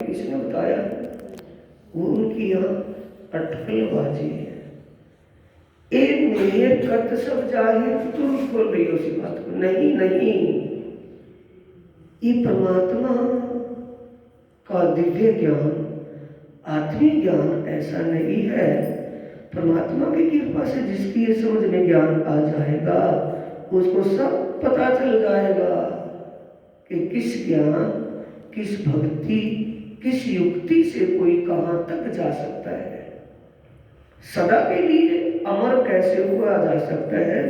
किसने बताया? वो उनकी यहाँ अटकलबाजी है। एक मेरे कत सब जाहिर, तुम खोल रही हो उसी बात को। नहीं नहीं, ये परमात्मा का दिव्य ज्ञान, आत्मिक ज्ञान ऐसा नहीं है। परमात्मा की कृपा से जिसकी ये समझ में ज्ञान आ जाएगा उसको सब पता चल जाएगा कि किस ज्ञान, किस भक्ति, किस युक्ति से कोई कहां तक जा सकता है, सदा के लिए अमर कैसे हुआ जा सकता है,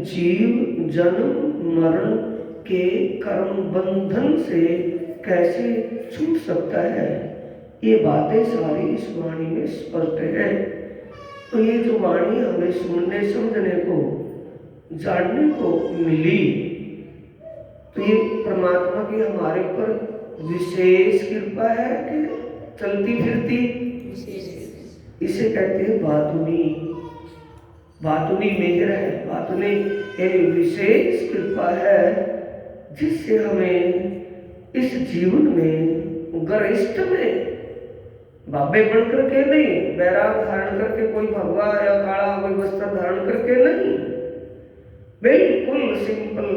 जीव जन्म मरण के कर्म बंधन से कैसे छूट सकता है। ये बातें सारी इस वाणी में स्पष्ट है। तो ये जो वाणी हमें सुनने समझने को जानने को मिली, तो ये परमात्मा की हमारे ऊपर विशेष कृपा है कि चलती फिरती, इसे कहते हैं बातुनी। बातुनी मेहर है, बातुनी एक विशेष कृपा है जिससे हमें इस जीवन में गरिष्ठ में बाबे बन करके नहीं, बैराग धारण करके, कोई भगवा या काला कोई वस्त्र धारण करके नहीं, बिल्कुल सिंपल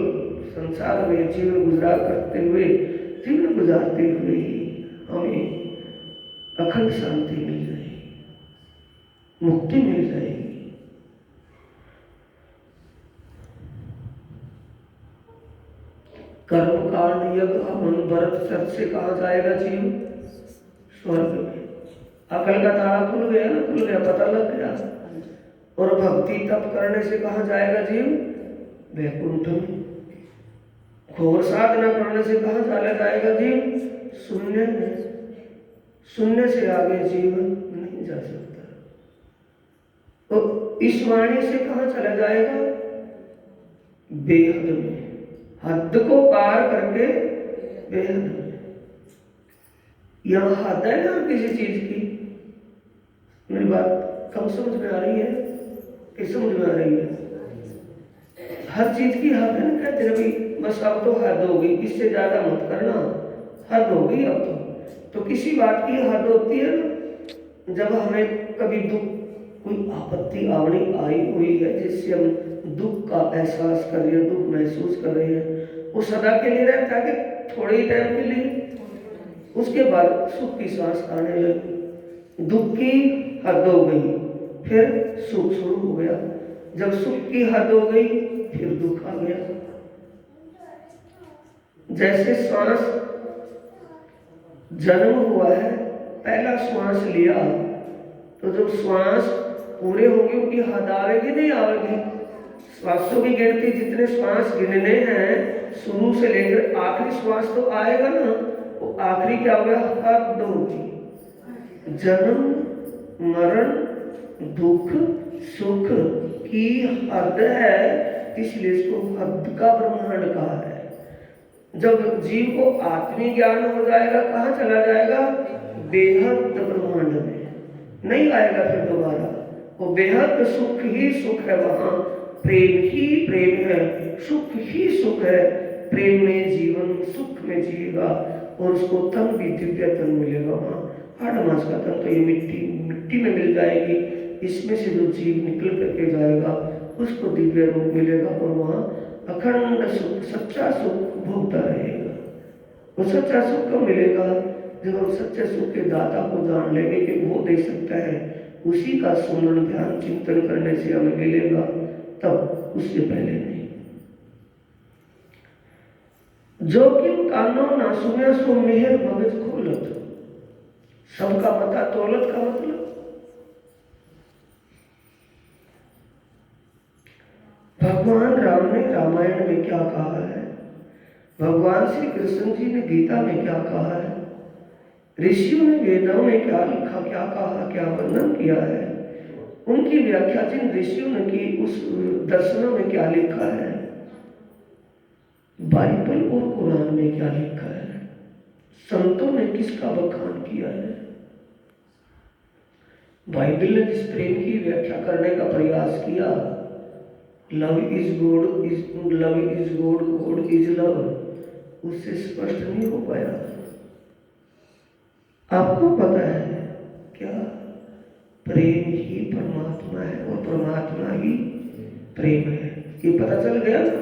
संसार में जीवन गुजारा करते हुए, जीवन गुजारते हुए ही हमें अखंड शांति मिल जाएगी, मुक्ति मिल जाएगी। कर्म कांड यज्ञ हवन भरत सत से कहा जाएगा जीव स्वर्ग में। अकल का ताला खुल गया ना, खुल गया, पता लग गया। और भक्ति तप करने से कहा जाएगा जीव वैकुंठ में। घोर साधना करने से कहा चला जाएगा जीव शून्य में। शून्य से आगे जीव नहीं जा सकता। तो इस वाणी से कहा चला जाएगा बेहद में, हद को पार करके बेहद में। यहां हद है ना किसी चीज की? मेरी बात कम समझ में आ रही है कि समझ में आ रही है? हर चीज की हद है ना, कहते रवि बस अब तो हद हो गई, इससे ज्यादा मत करना, हद हो गई अब तो किसी बात की हद होती है ना, जब हमें कभी दुख, कोई आपत्ति आवनी आई हुई है जिससे हम दुख का एहसास कर रहे हैं, दुख महसूस कर रहे हैं, वो सदा के लिए रहता है कि थोड़े ही टाइम के लिए, उसके बाद सुख की सांस आने लगी। दुख की हद हो गई, फिर सुख शुरू हो गया। जब सुख की हद हो गई फिर दुख आ गया। जैसे श्वास जन्म हुआ है, पहला श्वास लिया, तो जब श्वास पूरे होंगे उनकी हद आवेगी नहीं आवेगी? श्वासों की गिनती, जितने श्वास गिनने हैं शुरू से लेकर आखिरी श्वास तो आएगा ना, वो आखिरी क्या होगा? हद होगी। जन्म मरण दुख सुख की हद है, इसलिए इसको हद का ब्रह्मांड कहा है। जब जीव को आत्मिक ज्ञान हो जाएगा कहाँ चला जाएगा? बेहद ब्रह्मांड में, नहीं आएगा फिर दोबारा। वो बेहद सुख ही सुख है, वहां प्रेम ही प्रेम है, सुख ही सुख है। प्रेम में जीवन, सुख में जिएगा और उसको तन भी दिव्य तन मिलेगा। वहां 8 मास का तन तो ये मिट्टी में मिल जाएगी, इसमें से जो जीव निकल करके जाएगा उसको दिव्य रूप मिलेगा और वहां अखंड सुख, सच्चा सुख भोगता रहेगा। वो सच्चा सुख कब मिलेगा? जब हम सच्चे सुख के दाता को जान लेंगे कि वो दे सकता है, उसी का सुमरण ध्यान चिंतन करने से हमें मिलेगा, तब, उससे पहले नहीं। जो किम कानो ना सुने सो मेहर मगज खोलत, सबका पता तोलत का मतलब भगवान राम ने रामायण में क्या कहा है, भगवान श्री कृष्ण जी ने गीता में क्या कहा है, ऋषियों ने वेदों में क्या लिखा, क्या कहा, क्या वर्णन किया है, उनकी व्याख्या जिन ऋषियों ने की उस दर्शनों में क्या लिखा है, बाइबल और कुरान में क्या लिखा है, संतों ने किसका बखान किया है। बाइबल ने जिस प्रेम की व्याख्या करने का प्रयास किया, love is God, love is God, God is love, उससे स्पष्ट नहीं हो पाया। आपको पता है क्या? प्रेम ही परमात्मा है और परमात्मा ही प्रेम है। ये पता चल गया ना?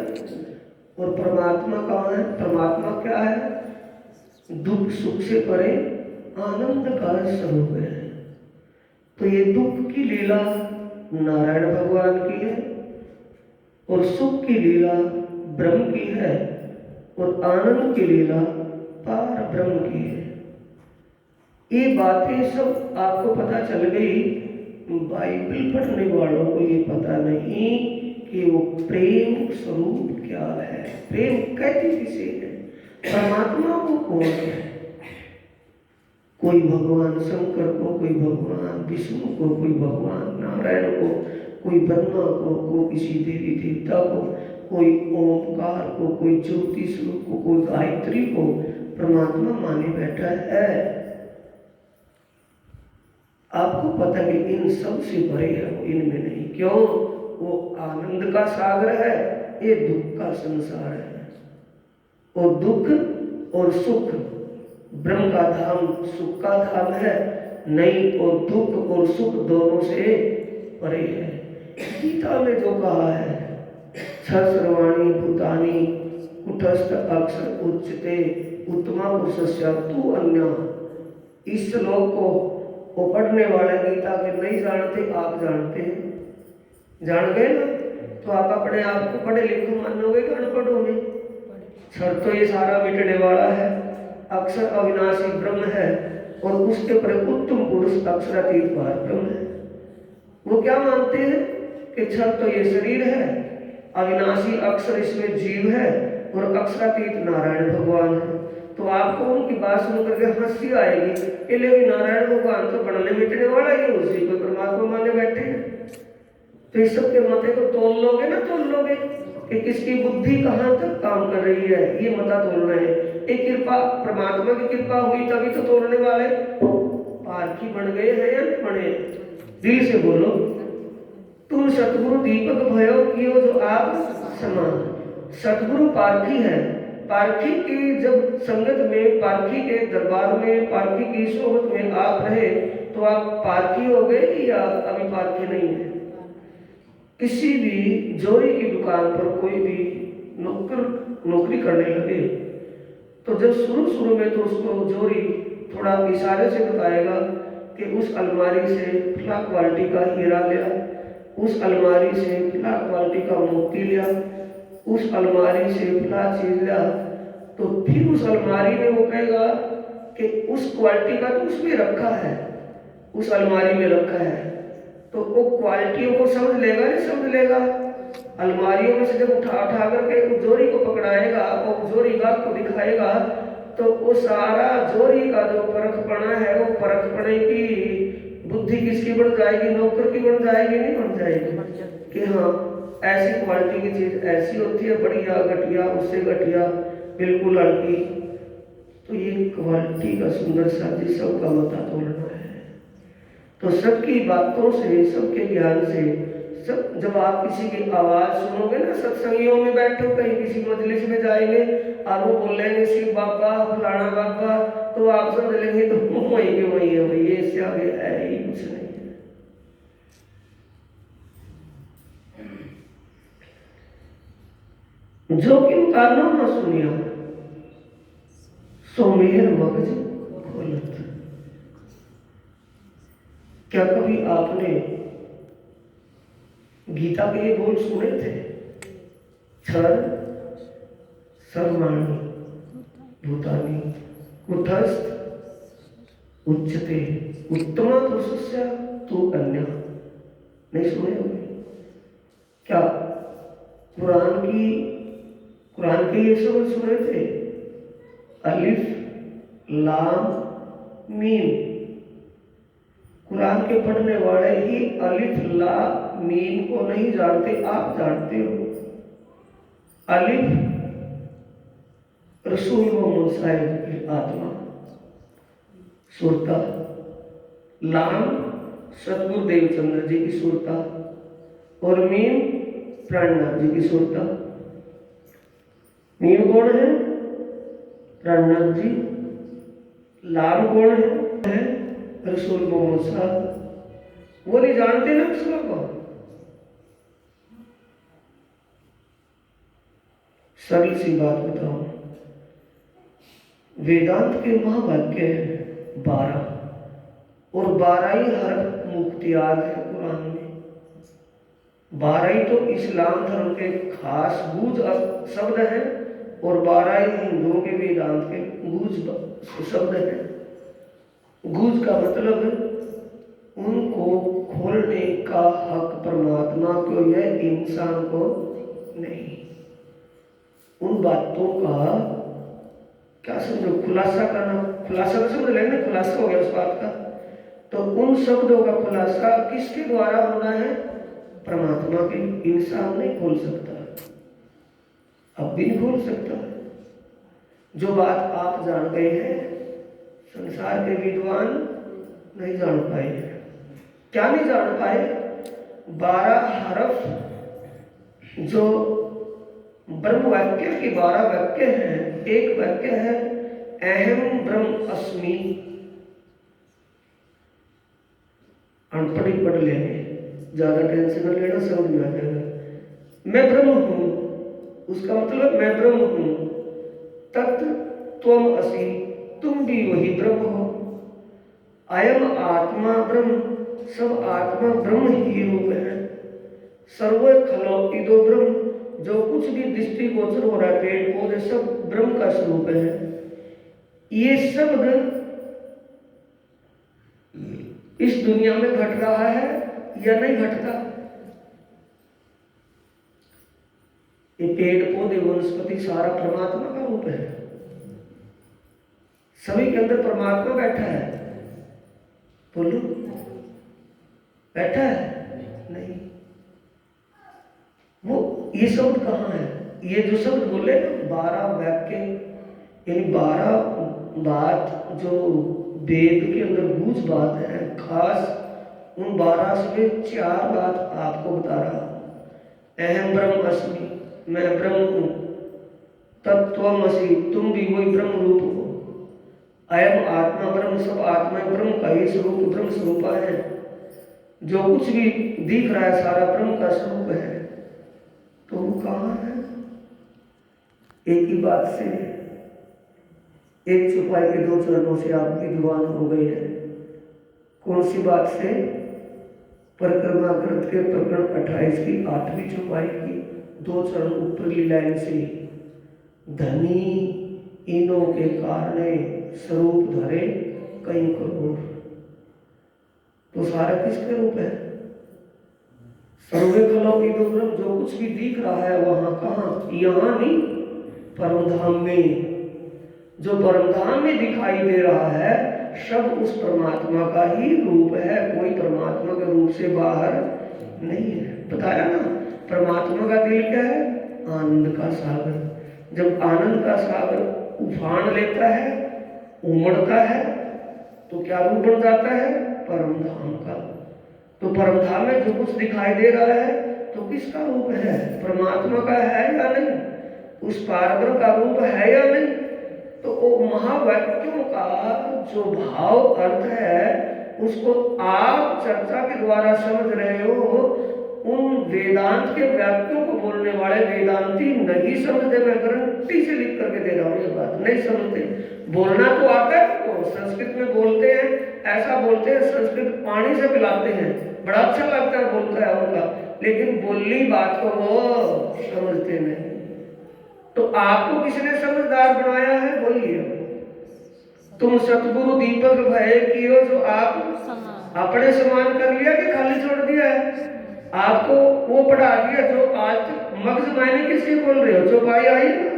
और परमात्मा कहाँ है? परमात्मा क्या है? दुख सुख से परे आनंद का स्वरूप है। तो ये दुख की लीला नारायण भगवान की है और सुख की लीला ब्रह्म की है और आनंद की लीला पार ब्रह्म की है। ये बातें सब आपको पता चल गई। बाइबल पढ़ने वालों को ये पता नहीं कि वो प्रेम स्वरूप क्या है, प्रेम कहते किसे है, परमात्मा को कौन है। कोई भगवान शंकर को, कोई भगवान विष्णु को, कोई भगवान नारायण को, कोई ब्रह्मा को, कोई किसी देवी देवता को, कोई ओमकार को, कोई ज्योति स्वरूप को, कोई गायत्री को परमात्मा माने बैठा है। आपको पता है कि इन सब से परे है वो, इनमें नहीं। क्यों? वो आनंद का सागर है, ये दुख का संसार है। और दुख और सुख ब्रह्म का धाम, सुख का धाम है नहीं, और दुख और सुख दोनों से परे है। गीता में जो कहा है, सर्वाणी भूतानि कुटस्थ अक्षर उच्चते उत्तमा पुरुषस्य तू अन्य। इस श्लोक को वो पढ़ने वाले गीता के नहीं जानते, आप जानते हैं, जान गए ना? तो आप अपने आप को पढ़े लिखे मानोगे कि अनपढ़ होंगे? सर तो ये सारा मिटने वाला है, अक्षर अविनाशी ब्रह्म है और उसके पर उत्तम पुरुष अक्षरातीत पार ब्रह्म है। वो क्या मानते हैं कि क्षर तो ये शरीर है, अविनाशी अक्षर इसमें जीव है और अक्षरातीत नारायण भगवान है। तो आपको उनकी बात सुन करके हंसी आएगी कि लेकिन नारायण भगवान तो बनने मिटने वाला ही, उसी को परमात्मा माने बैठे हैं। तो इस सब के मते को तोल लोगे ना, तोल लोगे कि किसकी बुद्धि कहाँ तक काम कर रही है, ये मता तोलना है। एक कृपा, परमात्मा की कृपा हुई तभी तो तोड़ने वाले पारखी बन गए हैं या नहीं बने? दिल से बोलो, तुम सतगुरु दीपक भयो कियो जो आप समान। सतगुरु पारखी है। पारखी की जब संगत में, पारखी के दरबार में, पारखी की सोबत में आप रहे तो आप पारखी हो गए या अभी पारखी नहीं है? किसी भी जोरी की दुकान पर कोई भी नौकरी करने लगे तो जब शुरू में तो उसको जोरी थोड़ा इशारे से बताएगा कि उस अलमारी से फला क्वालिटी का हीरा लिया, उस अलमारी से फला क्वालिटी का मोती लिया, उस अलमारी से फला चीज लिया। तो फिर उस अलमारी में वो कहेगा कि उस क्वालिटी का तो उसमें रखा है, उस अलमारी में रखा है। तो वो क्वालिटियों को समझ लेगा, नहीं समझ लेगा? अलमारियों में से जब उठा करके उस जोरी को पकड़ाएगा और जोरी गाहक को दिखाएगा तो वो सारा जोरी का जो परखपना है, वो परखपने की बुद्धि किसकी बढ़ जाएगी? नौकर की बढ़ जाएगी, नहीं बढ़ जाएगी? कि हाँ ऐसी क्वालिटी की चीज ऐसी होती है, बढ़िया घटिया, उससे घटिया, बिल्कुल हल्की। तो ये क्वालिटी का सुंदर साथी सबका मता तोड़ना है। तो सबकी बातों से, सबके ज्ञान से, सब जब आप किसी की आवाज सुनोगे ना, सत्संगियों में बैठो, कहीं किसी मजलिस में जाएंगे और वो बोलेंगे शिव बाबा फलाना बाबा, तो आप समझ लेंगे तो वही के वही है, वही इससे आगे है ही कुछ नहीं। जो किम कानो न सुनिया सो मेहर मगज खोलत। क्या कभी आपने गीता के ये बोल सुने थे? क्षर सर्वाणी भूतानि कुटस्थ उच्चते उत्तमा पुरुषस्य तू अन्य। नहीं सुने होंगे क्या? कुरान के ये शब्द सुने थे? अलिफ लाम मीम। कुरान के पढ़ने वाले ही अलिफ लाम मीम को नहीं जानते, आप जानते हो। अलिफ रसूल मोहम्मद साहिब की आत्मा सुरता, लाम सतगुरु देवचंद्र जी की सुरता और मीम प्राणनाथ जी की सुरता। मीम कौन है? प्राणनाथ जी लाभ कौन है? रसूल मोहम्मद साहब। वो नहीं जानते ना रसूल को। सरल सी बात बताओ, वेदांत के महावाक्य हैं 12 और 12 ही हरफ मुख्तियार है कुरान में। 12 ही तो इस्लाम धर्म के खास गूढ़ शब्द हैं और 12 ही हिंदुओं के वेदांत के गूढ़ शब्द हैं। गूढ़ का मतलब उनको खोलने का हक परमात्मा को या इंसान को नहीं। उन बातों का क्या समझो, खुलासा करना, खुलासा का समझ लेंगे, खुलासा हो गया उस बात का। तो उन शब्दों का खुलासा किसके द्वारा होना है? परमात्मा के। इंसान नहीं खोल सकता, अब भी नहीं खोल सकता। जो बात आप जान गए हैं, संसार के विद्वान नहीं जान पाए। क्या नहीं जान पाए? 12 हरफ जो ब्रह्म वाक्य के 12 वाक्य हैं। एक वाक्य है अहम ब्रह्म अस्मि। अनपढ़ ही पढ़ लेंगे, ज्यादा टेंशन न लेना, समझ में आ जाएगा। मैं ब्रह्म हूं, उसका मतलब मैं ब्रह्म हूं। तत् त्वम असि, तुम भी वही ब्रह्म हो। अयम आत्मा ब्रह्म, सब आत्मा ब्रह्म ही रूप है। सर्व खलो इदो ब्रह्म, जो कुछ भी दृष्टिगोचर हो रहा है, पेड़ पौधे सब ब्रह्म का स्वरूप है। ये शब्द इस दुनिया में घट रहा है या नहीं घटता? ये पेड़ पौधे वनस्पति सारा परमात्मा का रूप है। सभी के अंदर परमात्मा बैठा है। बोलो, बैठा है? नहीं। वो ये शब्द कहाँ है? ये जो शब्द बोले 12 वाक्य, यानी 12 बात जो वेद के अंदर गूढ़ बात है, खास उन 12 से 4 बात आपको बता रहा हूं। अहम ब्रह्म अस्मि, मैं ब्रह्म हूं। तत्त्वमसि, तुम भी वही ब्रह्म रूप हो। अयम आत्मा ब्रह्म, सब आत्मा ब्रह्म का ही स्वरूप, ब्रह्म स्वरूप है। जो कुछ भी दिख रहा है सारा ब्रह्म का स्वरूप है। तो वो कहाँ है? एक ही बात से, एक चौपाई के 2 चरणों से आपकी दीवान हो गई है। कौन सी बात से? परिक्रमा ग्रंथ के प्रकरण 28 की 8वीं चौपाई की 2 चरण ऊपरली लाइन से, धनी इनों के कारण स्वरूप धरे कई करोड़। तो सारा किसके रूप है? सर्वे खलो की दो ब्रह्म, जो कुछ भी दिख रहा है वहां कहाँ? यहाँ नहीं, परमधाम में। जो परमधाम में दिखाई दे रहा है सब उस परमात्मा का ही रूप है। कोई परमात्मा के रूप से बाहर नहीं है। बताया ना, परमात्मा का दिल क्या है? आनंद का सागर। जब आनंद का सागर उफान लेता है, उमड़ता है, तो क्या रूप बन जाता है? परमधाम का। तो परमधाम में जो कुछ दिखाई दे रहा है तो किसका रूप है? परमात्मा का है या नहीं? उस पारब्रह्म का रूप है या नहीं? तो वो महावाक्यों का जो भाव अर्थ है उसको आप चर्चा के द्वारा समझ रहे हो। उन वेदांत के वाक्यों को बोलने वाले वेदांती नहीं समझते। मैं गारंटी से लिख करके दे रहा हूँ ये बात, नहीं समझते। बोलना तो आता है तो संस्कृत में बोलते हैं, ऐसा बोलते हैं संस्कृत पानी से पिलाते हैं, बड़ा अच्छा लगता है बोलता है उनका, लेकिन बोली बात को वो समझते नहीं। तो आपको किसने समझदार बनाया है? बोलिए। तुम सतगुरु दीपक भय कियो, जो आप अपने समान कर लिया कि खाली छोड़ दिया है? आपको वो पढ़ा दिया जो आज तक मगज मायने किसके बोल रहे हो? चौपाई आई ना,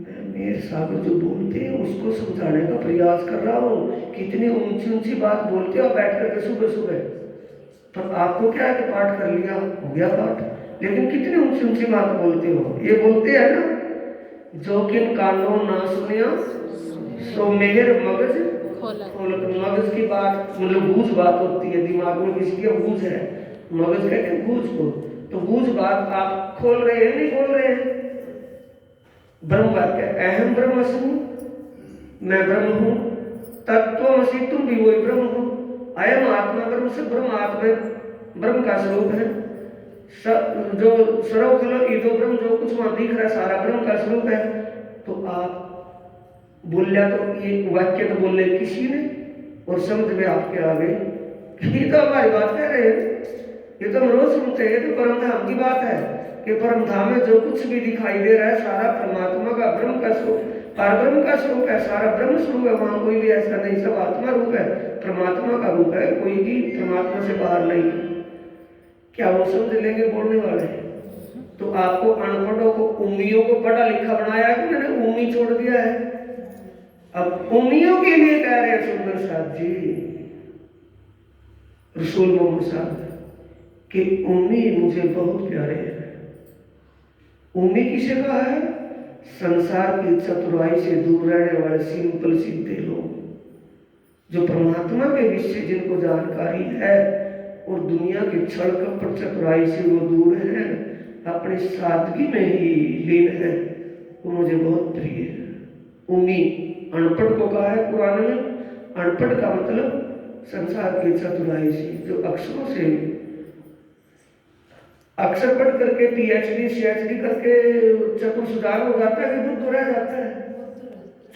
मैं मेरे सागर जो बोलते हैं उसको समझाने का प्रयास कर रहा हूँ। कितनी ऊंची ऊंची बात बोलते हो बैठ करके सुबह सुबह। पर आपको क्या है कि पाठ कर लिया, हो गया पाठ, लेकिन कितनी ऊंची ऊंची बात बोलते हो। ये बोलते हैं ना, जो किन कानों ना सुनिया सो मेहर मगज खोलत। मगज की बात मतलब गूढ़ बात होती है, दिमाग में किसी के गूढ़ है, मगज कहते हैं गूढ़ को। तो गूढ़ बात आप खोल रहे हैं नहीं खोल रहे हैं? ब्रह्म वाक्य अहम ब्रह्म अस्मि, मैं ब्रह्म हूँ, तत्त्वमसि तुम भी वही ब्रह्म हो। अयम आत्मा ब्रह्म से ब्रह्म आत्मा ब्रह्म का स्वरूप है। जो सर्वखल ईदो ब्रह्म, जो कुछ वहां दिख रहा है सारा ब्रह्म का स्वरूप है। तो आप बोलिया तो ये वाक्य तो बोले किसी ने और समझ में आपके आ गए, ये तो हमारी बात कह रहे हैं, ये तो हम रोज सुनते हैं। तो परम धाम की बात है कि परम धाम में जो कुछ भी दिखाई दे रहा है सारा परमात्मा का ब्रह्म का स्वरूप, परब्रह्म का स्वरूप है, सारा ब्रह्म स्वरूप है। वहां कोई भी ऐसा नहीं, सब आत्मा रूप है, परमात्मा का रूप है, कोई भी परमात्मा से बाहर नहीं। क्या वो समझ लेंगे बोलने वाले? तो आपको अनपढ़ों को, उम्मियों को पढ़ा लिखा बनाया कि मैंने उम्मी छोड़ दिया है। अब उम्मियों के लिए कह रहे हैं सुंदर साहब जी, रसूल मोहम्मद साहब, कि उम्मी मुझे बहुत प्यारे हैं। उम्मी किसे कहा है? संसार की चतुराई से दूर रहने वाले सिंपल सीधे लोग, जो परमात्मा के विषय जिनको जानकारी है और दुनिया के छल कपट चतुराई से वो दूर है, अपनी सादगी में ही लीन है, वो मुझे बहुत प्रिय है। उम्मी अनपढ़ को कहा है कुरान में। अनपढ़ का मतलब संसार की चतुराई से, जो अक्षरों से अक्षर पढ़ करके पीएचडी सीएचडी करके चतुर सुजान हो जाता है कि बुद्ध रह जाता है?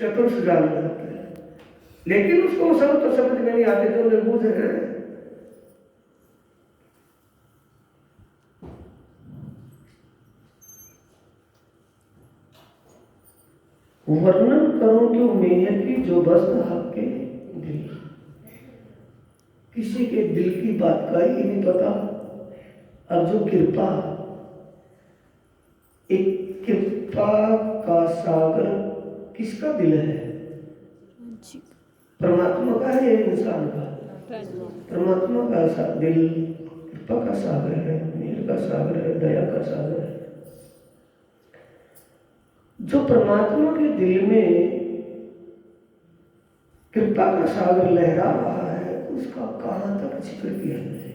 चतुर सुजान हो जाता है, लेकिन उसको सब तो समझ में नहीं आते जो निर्बुद्ध है। वर्णन करूं तो मेहर की जो वस्तु आपके दिल, किसी के दिल की बात का ही नहीं पता। और जो कृपा, एक कृपा का सागर किसका दिल है? परमात्मा का है या इंसान का? परमात्मा का दिल कृपा का सागर है, मेहर का सागर है, दया का सागर है। जो परमात्मा के दिल में कृपा का सागर लहरा रहा है, उसका कहां तक जिक्र किया जाए?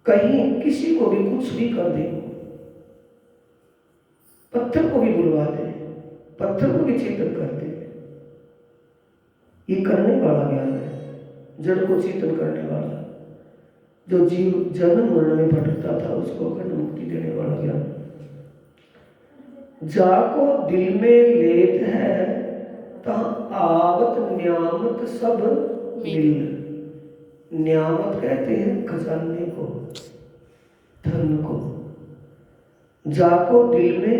कहीं किसी को भी कुछ भी कर दे, पत्थर को भी बुलवा दे, पत्थर को भी चेतन कर दे, ये करने वाला ज्ञान है। जड़ को चेतन करने वाला, जो जीव जन्म मरण में भटकता था उसको अखंड मुक्ति देने वाला ज्ञान। जाको दिल में लेत है तहाँ आवत न्यामत सब मिल। न्यामत कहते हैं खजाने को, धन को। जाको दिल में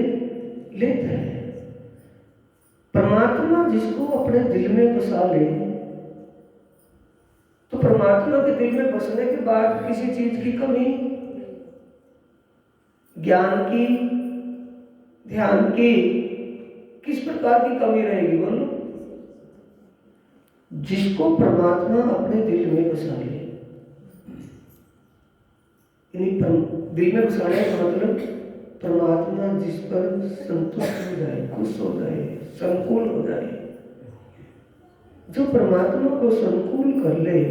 लेत है, परमात्मा जिसको अपने दिल में बसा ले, तो परमात्मा के दिल में बसने के बाद किसी चीज की कमी, ज्ञान की, ध्यान की, किस प्रकार की कमी रहेगी? बोलो। जिसको परमात्मा अपने दिल में बसा ले, दिल में बसाने का मतलब परमात्मा जिस पर संतुष्ट हो जाए, खुश हो जाए, संकुल हो जाए। जो परमात्मा को संकुल कर ले,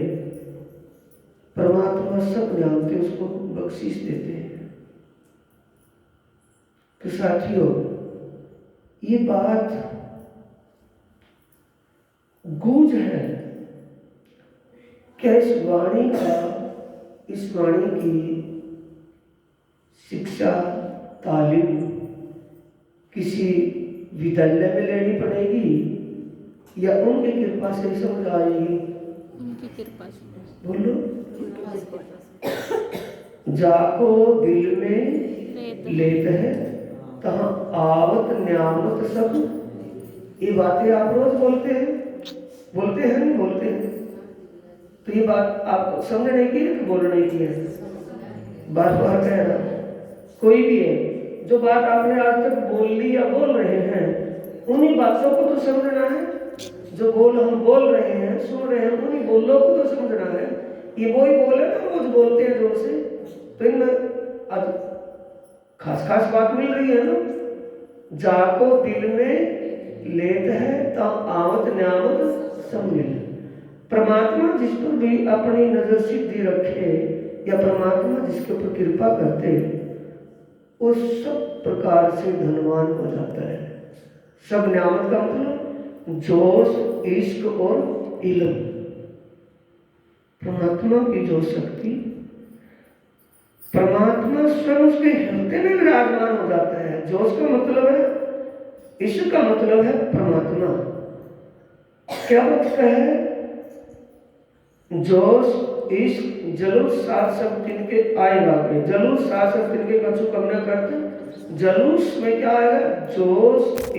परमात्मा सब जानते उसको बख्शिश देते हैं। तो साथियों, ये बात गूंज है क्या इस वाणी का, इस वाणी की शिक्षा तालीम किसी विद्यालय में लेनी पड़ेगी या उनकी कृपा से समझ आएगी? उनकी कृपा से। बोलो। जाको दिल में लेत है तहाँ आवत न्यामत सब। ये बातें आप रोज बोलते हैं, बोलते हैं नहीं बोलते हैं? तो ये बात आप समझने की है कि बोलने की है? बार बार कह रहा हूं, कोई भी है जो बात आपने आज तक बोल ली या बोल रहे हैं, उन्हीं बातों को तो समझना है। जो बोल हम बोल रहे हैं, सुन रहे हैं, उन्हीं बोलों को तो समझना है। ये वही बोल है ना रोज बोलते हैं जोर से, तो इनमें आज खास खास बात मिल रही है ना। जाको दिल में लेत है तो आवत न्यामत सब मिल। परमात्मा जिस पर भी अपनी नजर सिद्धि रखे या परमात्मा जिसके ऊपर कृपा करते, वो सब प्रकार से धनवान हो जाता है। सब न्यामत का मतलब जोश, इश्क और इल्म। परमात्मा की जो शक्ति, परमात्मा स्वयं उसके हृदय में विराजमान हो जाता है। जोश का मतलब है, इश्क का मतलब है परमात्मा। क्या मतलब है? जोश, इश्क, जलूस, सात शब्द तिनके आएगा के। जलूस, सात शब्द तिनके कछु कम न करते। जलूस में क्या आएगा? जोश,